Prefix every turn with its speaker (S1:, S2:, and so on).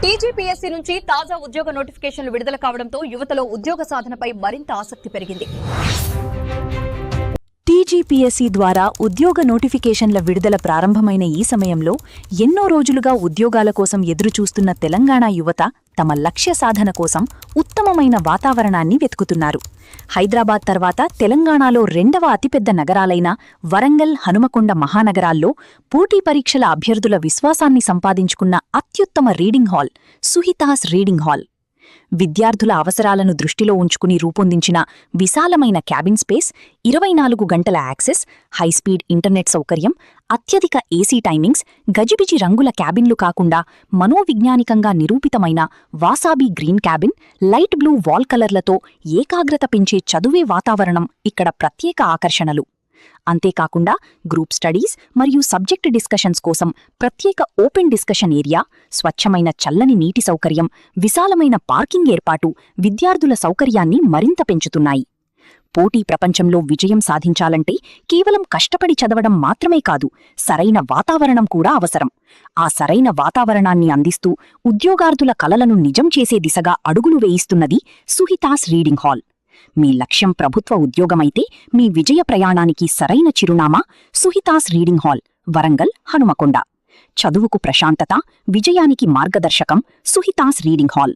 S1: TGPSC నుంచి తాజా ఉద్యోగ నోటిఫికేషన్లు విడుదల కావడంతో యువతలో ఉద్యోగ సాధనపై మరింత ఆసక్తి పెరిగింది.
S2: టీజీపీఎస్సీ ద్వారా ఉద్యోగ నోటిఫికేషన్ల విడుదల ప్రారంభమైన ఈ సమయంలో ఎన్నో రోజులుగా ఉద్యోగాల కోసం ఎదురుచూస్తున్న తెలంగాణ యువత తమ లక్ష్య సాధన కోసం ఉత్తమమైన వాతావరణాన్ని వెతుకుతున్నారు. హైదరాబాద్ తర్వాత తెలంగాణలో రెండవ అతిపెద్ద నగరాలైన వరంగల్, హనుమకొండ మహానగరాల్లో పోటీ పరీక్షల అభ్యర్థుల విశ్వాసాన్ని సంపాదించుకున్న అత్యుత్తమ రీడింగ్ హాల్ సుహితాస్ రీడింగ్ హాల్. విద్యార్థుల అవసరాలను దృష్టిలో ఉంచుకుని రూపొందించిన విశాలమైన క్యాబిన్ స్పేస్, 24 గంటల యాక్సెస్, హైస్పీడ్ ఇంటర్నెట్ సౌకర్యం, అత్యధిక ఏసీ టైమింగ్స్, గజిబిజి రంగుల క్యాబిన్లు కాకుండా మనోవిజ్ఞానికంగా నిరూపితమైన wasabi green cabin, light blue wall కలర్లతో ఏకాగ్రత పెంచే చదువే వాతావరణం ఇక్కడ ప్రత్యేక ఆకర్షణలు. అంతేకాకుండా గ్రూప్ స్టడీస్ మరియు సబ్జెక్ట్ డిస్కషన్స్ కోసం ప్రత్యేక ఓపెన్ డిస్కషన్ ఏరియా, స్వచ్ఛమైన చల్లని నీటి సౌకర్యం, విశాలమైన పార్కింగ్ ఏర్పాటు విద్యార్థుల సౌకర్యాన్ని మరింత పెంచుతున్నాయి. పోటీ ప్రపంచంలో విజయం సాధించాలంటే కేవలం కష్టపడి చదవడం మాత్రమే కాదు, సరైన వాతావరణం కూడా అవసరం. ఆ సరైన వాతావరణాన్ని అందిస్తూ ఉద్యోగార్థుల కలలను నిజం చేసే దిశగా అడుగులు వేయిస్తున్నది సుహితాస్ రీడింగ్ హాల్. మీ లక్ష్యం ప్రభుత్వ ఉద్యోగమైతే మీ విజయ ప్రయాణానికి సరైన చిరునామా సుహితాస్ రీడింగ్ హాల్, వరంగల్, హనుమకొండ. చదువుకు ప్రశాంతత, విజయానికి మార్గదర్శకం సుహితాస్ రీడింగ్ హాల్.